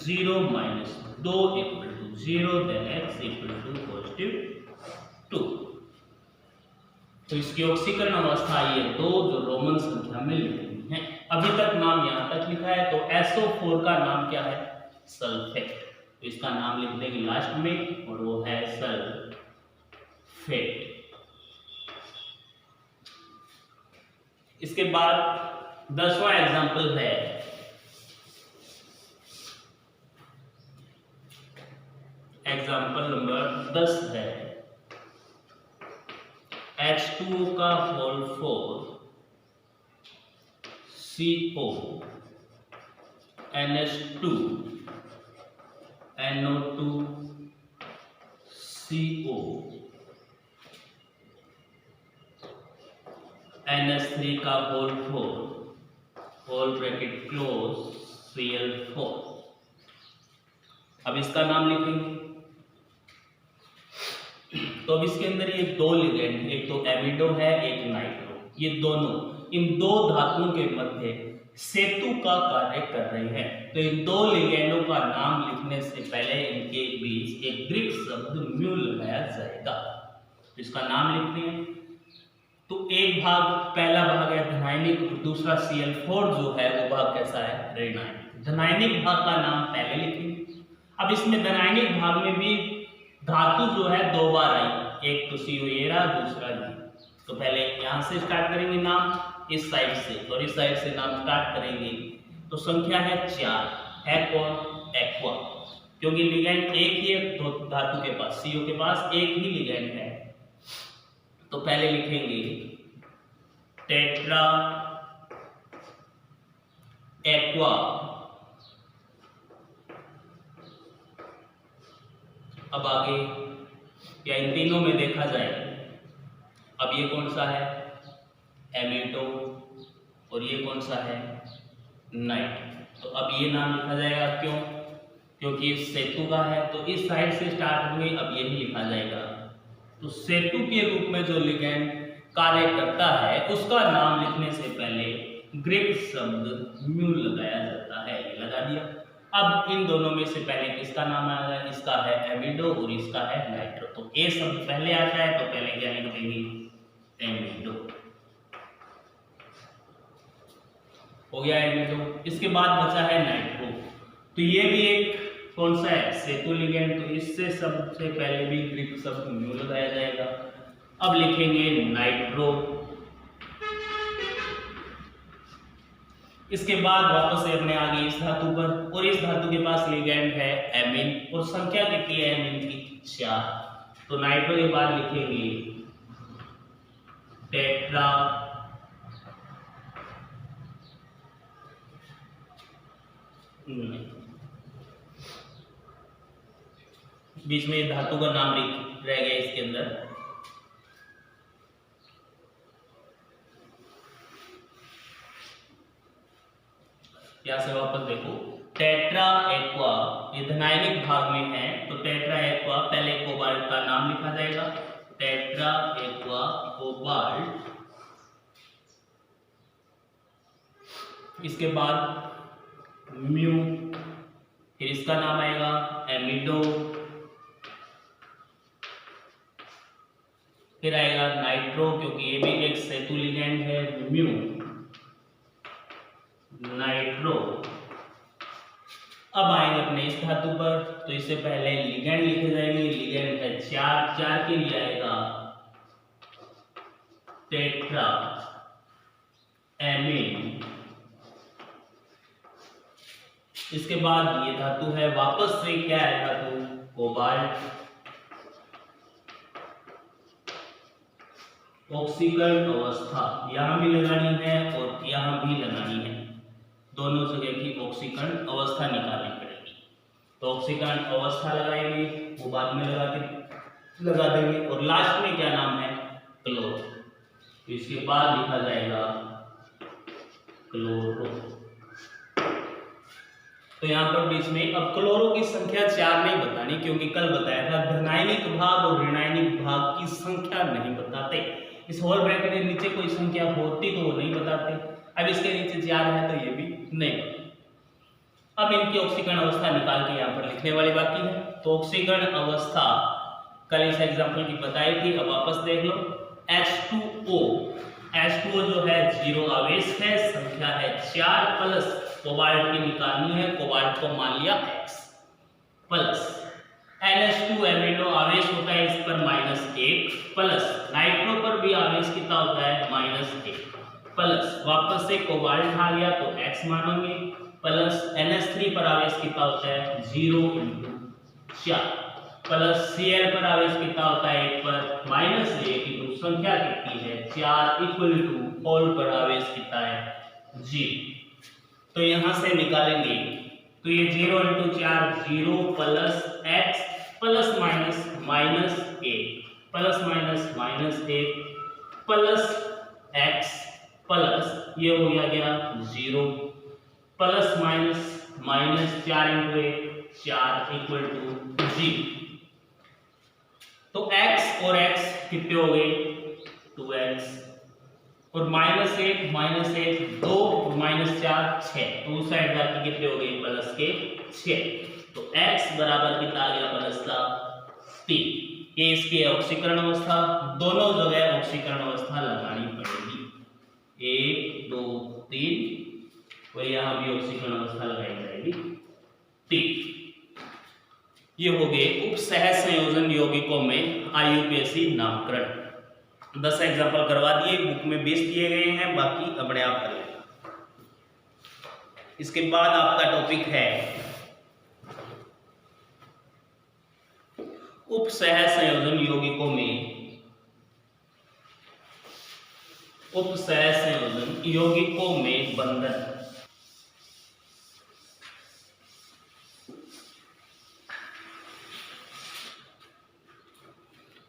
0 minus 2 equal to 0, then X equal to +2। तो इसकी ऑक्सीकरण अवस्था ये 2 जो रोमन संख्या में लिखी है। अभी तक नाम यहां तक लिखा है, तो SO4 का नाम क्या है सल्फेट, तो इसका नाम लिख देंगे लास्ट में और वो है सल्फेट। इसके बाद 10वां एग्जांपल है एग्जांपल नंबर 10 है H2O का whole 4 CO NH2 NO2 CO NH3 का whole 4 whole bracket close Cl4। अब इसका नाम लिखेंगे, तो अब इसके अंदर ये 2 लिगेंड, एक तो एमिडो है एक नाइट्रो, ये दोनों इन 2 धातुओं के मध्य सेतु का कार्य कर रहे हैं। तो इन 2 लिगेंडों का नाम लिखने से पहले इनके बीच एक ग्रीक शब्द म्यू लगाया जाएगा, तो इसका नाम लिखते हैं। तो एक भाग पहला भाग है धनायनिक और दूसरा Cl4 जो है वो भाग कैसा है ऋणायनिक। धनायनिक भाग का नाम पहले लिखेंगे। अब इसमें धनायनिक भाग में भी धातु जो है 2 बार आई, एक तो CO ये रहा दूसरा ये, तो पहले यहां से स्टार्ट करेंगे नाम इस साइड से और इस साइड से नाम स्टार्ट करेंगे। तो संख्या है 4, है कौन एक्वा, क्योंकि लिगेंड एक ही है धातु के पास, CO के पास एक ही लिगेंड है। तो पहले लिखेंगे टेट्रा एक्वा, अब आगे या इन तीनों में देखा जाए, अब ये कौन सा है एमिडो और ये कौन सा है नाइट, तो अब ये नाम लिखा जाएगा क्यों, क्योंकि ये सेतु का है तो इस साइड से स्टार्ट हुई, अब यही लिखा जाएगा। तो सेतु के रूप में जो लिगेंड कार्य करता है उसका नाम लिखने से पहले ग्रीक शब्द म्यू लगाया जाता है, ये लगा दिया। अब इन दोनों में से पहले किसका नाम आएगा, इसका है एमिडो और इसका है नाइट्रो, तो ए शब्द पहले आता है तो पहले क्या लिखेंगे एमिडो, हो गया एमिडो। इसके बाद बचा है नाइट्रो, तो ये भी एक कौन सा है सेतु लिगेंड, तो इससे सबसे पहले भी ग्रीक शब्द म्यू लगाया जाएगा। अब लिखेंगे नाइट्रो, इसके बाद वापस से अपने आगे इस धातु पर, और इस धातु के पास लिगेंड है एमिन और संख्या कितनी है एमिन की 4, तो नाइट्रो के बाद लिखेंगे टेट्रा बीच में धातु का नाम रह गया इसके अंदर, यहां से वापस देखो टेट्रा एक्वा, ये धनायनिक भाग में है तो टेट्रा एक्वा, पहले कोबाल्ट का नाम लिखा जाएगा टेट्रा एक्वा कोबाल्ट, इसके बाद म्यू, फिर इसका नाम आएगा एमिडो, फिर आएगा नाइट्रो, क्योंकि ये भी एक सेतु लिगेंड है, म्यू नाइट्रो। अब आएंगे अपने इस धातु पर, तो इससे पहले लिगेंड लिखे जाएंगे। लिगेंड है 4 के लिए आएगा टेट्रा एमीन। इसके बाद ये धातु है, वापस से क्या है धातु, कोबाल्ट, ऑक्सीकरण अवस्था यहां भी लगानी है और यहां भी लगानी है, दोनों जगह की ऑक्सीकरण अवस्था निकालनी पड़ेगी। तो ऑक्सीकरण अवस्था लगाएंगे, वो बाद में लगा देंगे। और लास्ट में क्या नाम है, क्लोरो। तो इसके बाद लिखा जाएगा क्लोरो। तो यहाँ पर बीच में अब क्लोरो की संख्या 4 नहीं बतानी, क्योंकि कल बताया था धनायनिक भाग और ऋणायनिक भाग की संख्या नहीं बताते। इस होल ब्रैकेट के नीचे कोई संख्या होती तो वो नहीं बताते। अब इसके नीचे 4 है तो ये भी नहीं बताते। अब इनकी ऑक्सीकरण अवस्था निकाल के यहाँ पर लिखने वाली बाकी है। तो ऑक्सीकरण अवस्था कल इस एग्जाम्पल की बताई थी, अब वापस देख लो। H2O, H2O जो है 0 आवेश है, संख्या है 4, प्लस कोबाल्ट की निकालनी है, कोबाल्ट को मान लिया X, प्लस NH2 एमिडो आवेश होता है इस पर -1, प्लस नाइट्रो पर भी आवेश कितना होता है -1, प्लस वापस से कोबाल्ट आ गया तो X मानोगे, प्लस NH3 पर आवेश कितना होता है 0 × 4, प्लस Cl पर आवेश कितना होता है 1 पर -1 × संख्या कितनी है 4 इक्वल टू होल पर आवेश कितना है 0। तो यहां से निकालेंगे तो ये 0 × 4 0 plus x plus minus -1 plus minus -1 plus x plus ये हो गया 0 प्लस माइनस -4 × 1 4 इक्वल टू 0। तो x और x कितने हो गए 2x और -1 2 और -4 6, तो उस साइड जाके कितने हो गए प्लस के 6। तो x बराबर कितना आ गया प्लस का 3। ये इसकी ऑक्सीकरण अवस्था, दोनों जगह ऑक्सीकरण अवस्था लगानी पड़ेगी 1 2 3 और यहाँ भी ऑक्सीकरण अवस्था लगाई जाएगी 3। ये हो गए उप सह संयोजन यौगिकों में IUPAC नामकरण। 10 एग्जाम्पल करवा दिए, बुक में 20 दिए गए हैं, बाकी अपने आप कर लेना। इसके बाद आपका टॉपिक है उप सह संयोजन यौगिकों में उप सह संयोजन यौगिकों में बंधन।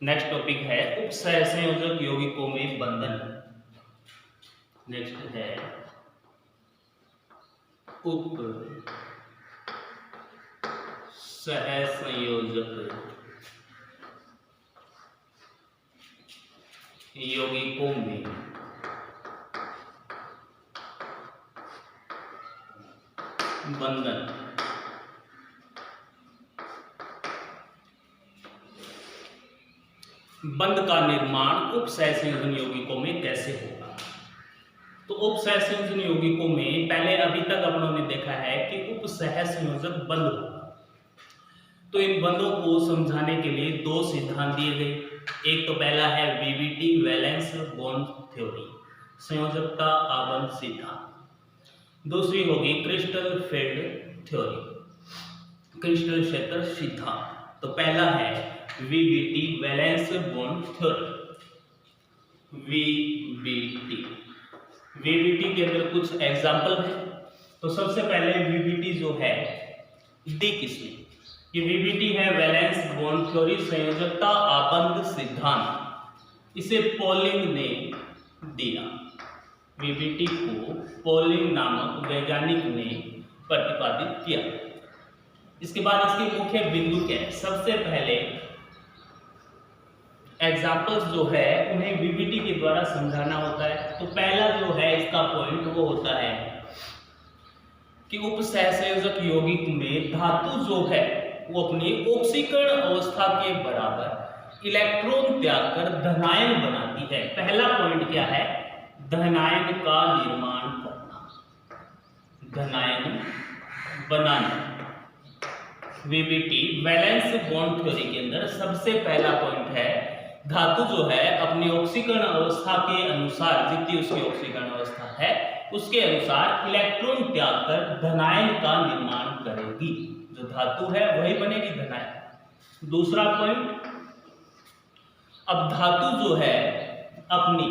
नेक्स्ट टॉपिक है उप सह संयोजक यौगिकों में बंधन। नेक्स्ट है उप सह संयोजक यौगिकों में बंधन। बंध का निर्माण उप सह संयोजन यौगिकों में कैसे होगा। तो उप सह संयोजन यौगिकों में पहले अभी तक अपन ने देखा है कि उप सह संयोजक बंध होगा। तो इन बंधों को समझाने के लिए 2 सिद्धांत दिए गए। एक तो पहला है VBT वैलेंस बॉन्ड थ्योरी, संयोजकता आबंध सिद्धांत। दूसरी होगी क्रिस्टल फील्ड थ्योरी, क्रिस्टल क्षेत्र सिद्धांत। तो पहला है VBT valence bond theory. VBT के अंदर कुछ एग्जाम्पल है। तो सबसे पहले VBT जो है दी किसने, ये VBT है वैलेंस बॉन्ड थ्योरी संयोजकता आबंध सिद्धांत। इसे पोलिंग ने दिया। VBT को पोलिंग नामक वैज्ञानिक ने प्रतिपादित किया। इसके बाद इसके मुख्य बिंदु क्या है। सबसे पहले एग्जाम्पल्स जो है उन्हें VBT के द्वारा समझाना होता है। तो पहला जो है इसका पॉइंट वो होता है कि उपसहसंयोजक यौगिक में धातु जो है वो अपनी ऑक्सीकरण अवस्था के बराबर इलेक्ट्रॉन त्याग कर धनायन बनाती है। पहला पॉइंट क्या है? धनायन का निर्माण करना, धनायन बनाना। वीबीटी वैलेंस बॉन्ड थ्योरी के अंदर सबसे पहला पॉइंट है, धातु जो है अपनी ऑक्सीकरण अवस्था के अनुसार, जितनी उसकी ऑक्सीकरण अवस्था है उसके अनुसार इलेक्ट्रॉन त्याग कर धनायन का निर्माण करेगी। जो धातु है वही बनेगी धनायन। दूसरा पॉइंट, अब धातु जो है अपनी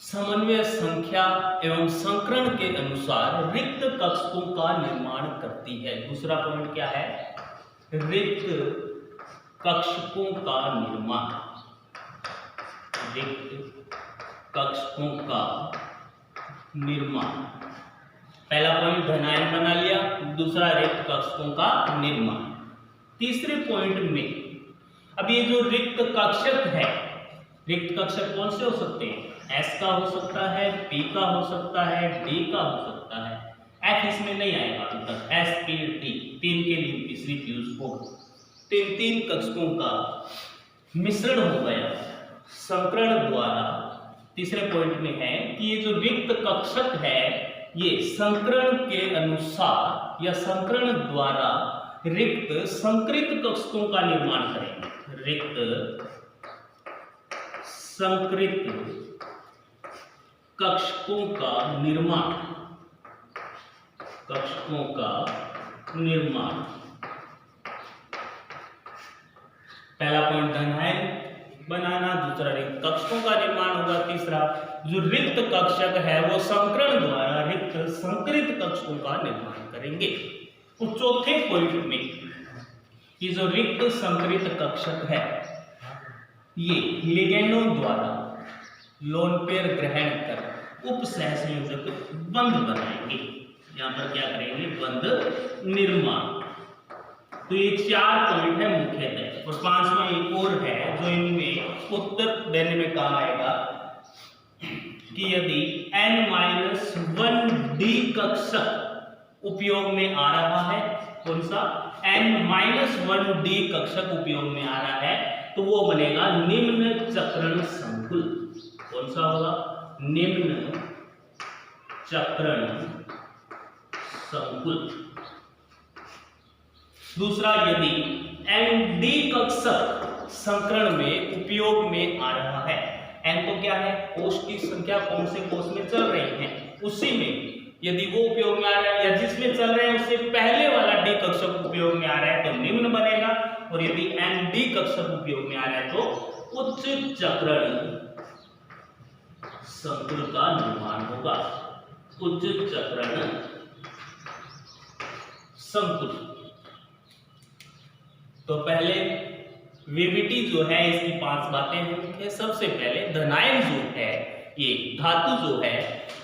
समन्वय संख्या एवं संकरण के अनुसार रिक्त कक्षकों का निर्माण करती है। दूसरा पॉइंट क्या है? रिक्त कक्षकों का निर्माण, रिक्त कक्षकों का निर्माण। पहला पॉइंट धनायन बना लिया, दूसरा रिक्त कक्षकों का निर्माण। तीसरे पॉइंट में अब ये जो रिक्त कक्षक है, रिक्त कक्षक कौन से हो सकते हैं? S का हो सकता है, P का हो सकता है, D का हो सकता है, F इसमें नहीं आएगा अभी तक, S, P, D तीन के लिए तीसरी फ्यूज होगा। तो इन तीन कक्षकों का मिश्रण हो गया संकरण द्वारा। तीसरे पॉइंट में है कि ये जो रिक्त कक्षक है ये संकरण के अनुसार या संकरण द्वारा रिक्त संकृत कक्षकों का निर्माण करेंगे। रिक्त संकृत कक्षकों का निर्माण, कक्षकों का निर्माण। पहला पॉइंट धनायन बनाना, दूसरा रिक्त कक्षकों का निर्माण होगा, तीसरा जो रिक्त कक्षक है वो संकरण द्वारा रिक्त संकृत कक्षकों का निर्माण करेंगे। और चौथे पॉइंट में कि जो रिक्त संकृत कक्षक है ये लिगेंडों द्वारा लोन पेयर ग्रहण कर उपसहसंयोजक बंध बनाएंगे। यहां पर क्या करेंगे? बंध निर्माण। तो ये चार पॉइंट है मुख्यतः, और पांचवा एक और है जो इनमें उत्तर देने में काम आएगा कि यदि n-1d कक्षक उपयोग में आ रहा है, कौन सा? n-1d कक्षक उपयोग में आ रहा है तो वो बनेगा निम्न चक्रण संकुल। कौन सा होगा? निम्न चक्रण संकुल। दूसरा, यदि Nd कक्षक संकरण में उपयोग में आ रहा है, n तो क्या है? कोष की संख्या, कौन से कोष में चल रही है उसी में यदि वो उपयोग में आ रहा है या जिसमें चल रहे हैं उससे पहले वाला d कक्षक उपयोग में आ रहा है तो निम्न बनेगा, और यदि Nd कक्षक उपयोग में आ रहा है तो उच्च चक्रण संकुल का निर्माण होगा। उच्च चक्रण संकुल। तो पहले वीबीटी जो है इसकी पांच बातें हैं। सबसे पहले धनायन जो है ये धातु जो है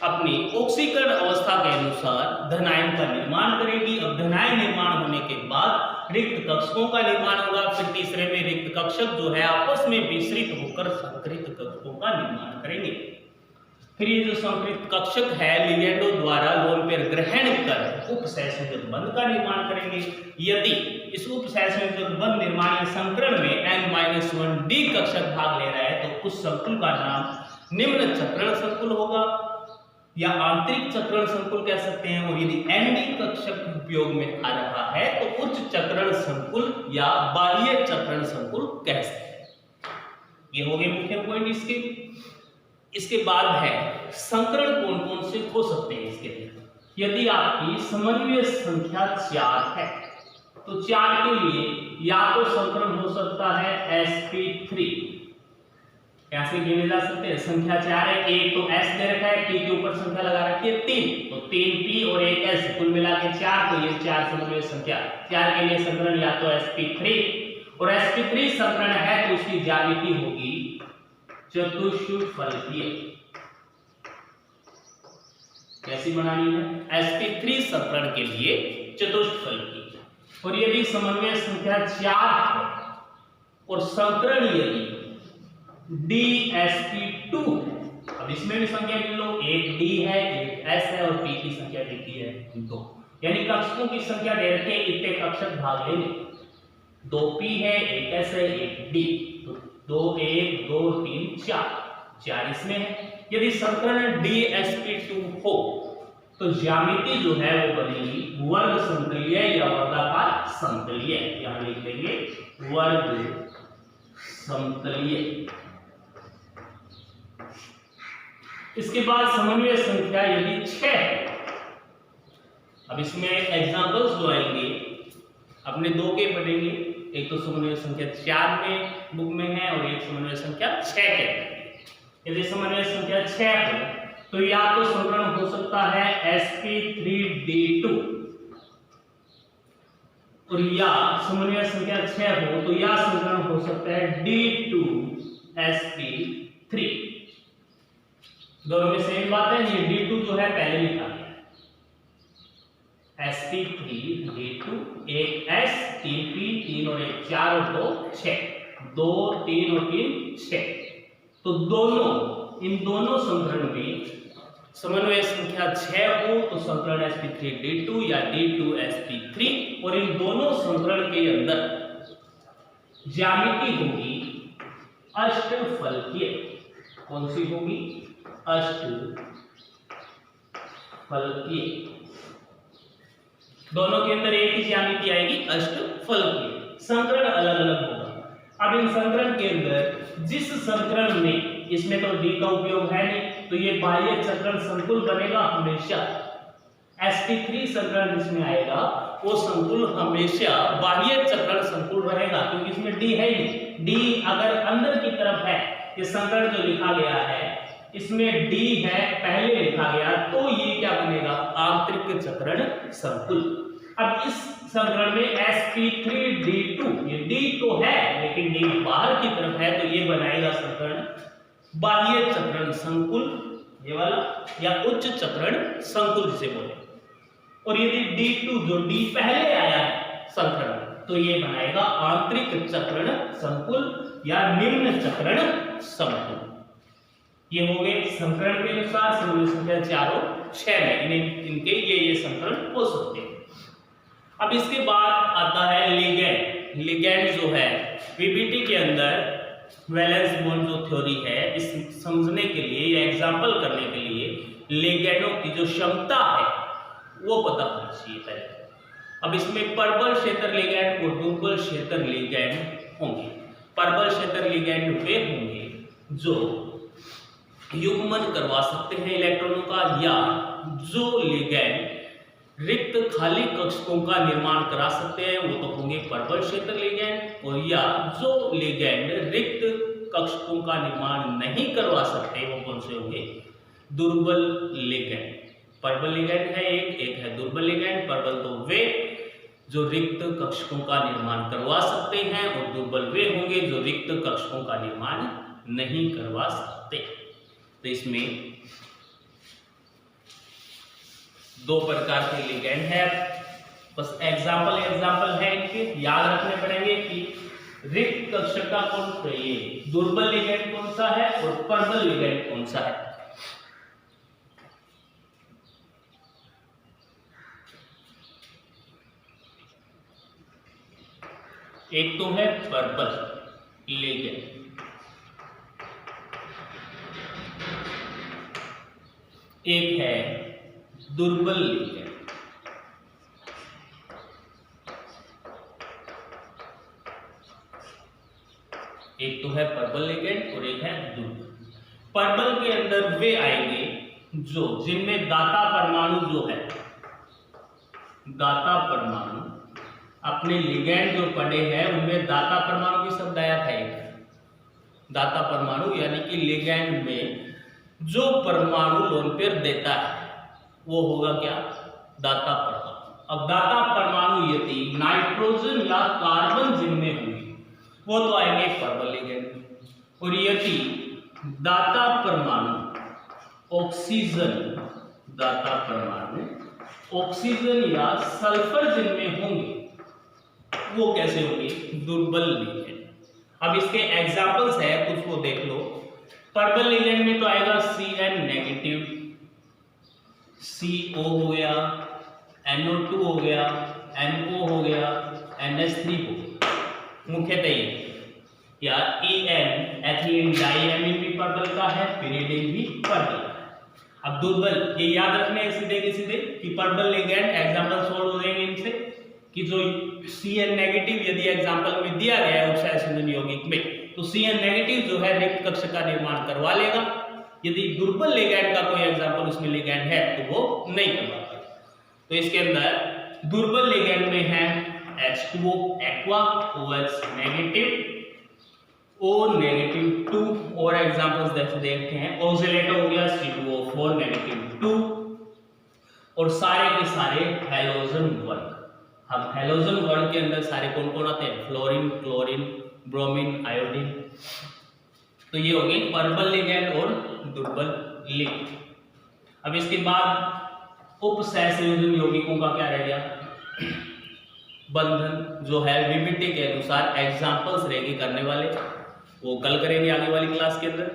अपनी ऑक्सीकरण अवस्था के अनुसार धनायन का निर्माण करेगी। अब धनायन निर्माण होने के बाद रिक्त कक्षकों का निर्माण होगा। फिर तीसरे में रिक्त कक्षक जो है आपस में विसरित होकर संकृत कक्षकों का निर्माण करेंगे। फिर ये जो संकृत कक्षक है लिगेंडों द्वारा लोन पेयर ग्रहण कर उपसहसंयोजक बंध का निर्माण करेंगे। यदि इस उपसहसंयोजक बंध निर्माण या संकरण में n-1d कक्षक भाग ले रहा है तो उस संकुल का नाम निम्न चक्रण संकुल होगा या आंतरिक चक्रण संकुल कह सकते हैं। और यदि Nd कक्षक उपयोग में आ रहा है तो उच्च चक्रण संकुल या बाह्य चक्रण संकुल कह सकते हैं। ये हो गए मुख्य पॉइंट इसके। इसके बाद है संकरण कौन कौन से हो सकते हैं इसके लिए। यदि आपकी समन्वय संख्या 4 है तो 4 के लिए या तो संकरण हो सकता है sp3, कैसे गिने जा सकते हैं? संख्या 4 है, एक तो s दे रखा है, p के ऊपर संख्या लगा रखी है 3, तो 3p और 1 s कुल मिला के 4, तो ये 4 समन्वय संख्या। 4 के लिए संकरण या तो sp3, और sp3 संकरण है तो उसकी ज्यामिति होगी चतुष्फलकीय। कैसी बनानी है? sp3 संकरण के लिए चतुष्फलकीय। और यदि समन्वय संख्या 4 है और संकरण यदि dsp2, अब इसमें भी संख्या गिन लो, एक d है, एक s है और p की संख्या लिखी है 2। यानी कक्षकों की संख्या दे रखी है, इतने कक्षक भाग लेंगे। 2p है, एक s है, एक d, तो 2 1 2 3 4 इसमें है। यदि समीकरण dsp2 हो तो ज्यामिति जो है वो बनेगी वर्ग समतलीय या वर्गाकार समतलीय। यहां लिख लेंगे वर्ग समतलीय। इसके बाद समन्वय संख्या यदि 6 है, अब इसमें एग्जांपल्स जो आएंगे अपने 2 के पढ़ेंगे। एक तो समन्वय संख्या 4 में बुक में है और एक समन्वय संख्या 6 के है। यदि समन्वय संख्या 6 है तो या तो समीकरण हो सकता है sp3d2 और या समन्वय संख्या 6 हो तो या समीकरण हो सकता है d2sp3। दोनों में सेम बात है। ये d2 जो है पहले लिखा गया है sp3d2, एक s 3p 3 और एक 4 और 2 6, 2 3 और 3 6। तो इन दोनों समीकरण में समन्वय संख्या 6 हो तो समीकरण sp3d2 या d2sp3, और इन दोनों समीकरण के अंदर ज्यामिति होगी अष्टफलकीय। कौन सी होगी? अष्टफलकीय। दोनों के अंदर एक ही ज्यामिति आएगी, अष्टफलकीय। समीकरण अलग अलग होगा। अब इन समीकरण के अंदर जिस समीकरण में, इसमें तो d का उपयोग है नहीं, तो ये बाह्य चक्रण संकुल बनेगा हमेशा। sp3 समीकरण जिसमें आएगा वो संकुल हमेशा बाह्य चक्रण संकुल रहेगा, क्योंकि इसमें d है ही नहीं। d अगर अंदर की तरफ है, ये समीकरण जो लिखा गया है इसमें d है पहले लिखा गया, तो ये क्या बनेगा? आंतरिक चक्रण संकुल। अब इस समीकरण में sp3d2, ये d तो है लेकिन d बाहर की तरफ है, तो ये बनाएगा समीकरण बाह्य चक्रण संकुल, ये वाला, या उच्च चक्रण संकुल जिसे बोले। और यदि d2 जो d पहले आया है समीकरण, तो ये बनाएगा आंतरिक चक्रण संकुल या निम्न चक्रण संकुल। ये हो गए समीकरण के अनुसार समन्वय संख्या 4 और 6 में इनके ये समीकरण हो सकते हैं। अब इसके बाद आता है लिगैंड। लिगैंड जो है पीपीटी के अंदर वैलेंस बॉन्ड जो थ्योरी है, इस समझने के लिए या एग्जांपल करने के लिए लिगैंडों की जो क्षमता है वो पता होना चाहिए पहले। अब इसमें परबल क्षेत्र लिगैंड और दुर्बल क्षेत्र लिगैंड होंगे। परबल क्षेत्र लिगैंड वे होंगे जो युग्मन करवा सकते हैं इलेक्ट्रॉनों का, या जो लिगैंड रिक्त खाली कक्षकों का निर्माण करा सकते हैं वो तो होंगे परबल क्षेत्र लिगैंड, और या जो लिगैंड रिक्त कक्षकों का निर्माण नहीं करवा सकते वो कौन से होंगे? दुर्बल लिगैंड। परबल लिगैंड है एक है दुर्बल लिगैंड। परबल तो वे जो रिक्त कक्षकों का निर्माण करवा सकते हैं, और दुर्बल वे होंगे जो रिक्त कक्षकों का निर्माण नहीं करवा सकते। तो इसमें 2 प्रकार के लिगैंड है। बस एग्जाम्पल है इनके, याद रखने पड़ेंगे कि रिक्त कक्षक का कौन सा, ये दुर्बल लिगैंड कौन सा है और प्रबल लिगैंड कौन सा है। एक तो है प्रबल लिगैंड, एक है दुर्बल लिगैंड। एक तो है प्रबल लिगैंड और एक है दुर्बल। प्रबल के अंदर वे आएंगे जो जिनमें दाता परमाणु जो है, दाता परमाणु अपने लिगैंड जो पड़े हैं उनमें दाता परमाणु की शब्द आया था एक, दाता परमाणु यानी कि लिगैंड में जो परमाणु लोन पेयर देता है वो होगा क्या? दाता परमाणु। अब दाता परमाणु यदि नाइट्रोजन या कार्बन जिनमें होंगे वो तो आएंगे प्रबल लिगैंड, और यदि दाता परमाणु ऑक्सीजन, दाता परमाणु ऑक्सीजन या सल्फर जिनमें होंगे वो कैसे होंगे? दुर्बल लिगैंड। अब इसके एग्जांपल्स है कुछ, वो देख लो। प्रबल लिगैंड में तो आएगा Cn नेगेटिव, CO हो गया, NO2 हो गया, NO हो गया, NH3 हो गया, मुख्यतः ये या EN एथिलीन डाइएमीन भी पर्पल का है, पिरिडिन भी पर्पल का है। अब दुर्बल ये याद रखने हैं सीधे के सीधे कि पर्पल लिगेंड एग्जांपल सोल्व हो जाएंगे इनसे कि जो Cn नेगेटिव यदि एग्जांपल में दिया गया है उपसय संयोजन यौगिक में तो Cn नेगेटिव जो है रिक्त कक्ष का निर्माण करवा लेगा। यदि दुर्बल लिगेंड का कोई एग्जांपल उसमें लिगेंड है तो वो नहीं करवा पाएगा। तो इसके अंदर दुर्बल लिगेंड में है H2O aqua, OH negative, O negative 2 और एग्जांपल्स देखते हैं। ऑक्सीलेटर हो गया C2O4 नेगेटिव 2 और सारे के सारे हैलोजन वर्ग। अब हैलोजन वर्ग के अंदर सारे कौन कौन आते हैं? Fluorine, chlorine, bromine, iodine. तो ये हो गई पर्पल लिगेंड और दुर्बल लिगेंड। अब इसके बाद उपसहसंयोजन यौगिकों का क्या रह गया? बंधन जो है विभिन्न के अनुसार एग्जांपल्स रहेंगे करने वाले, वो कल करेंगे आगे वाली क्लास के अंदर।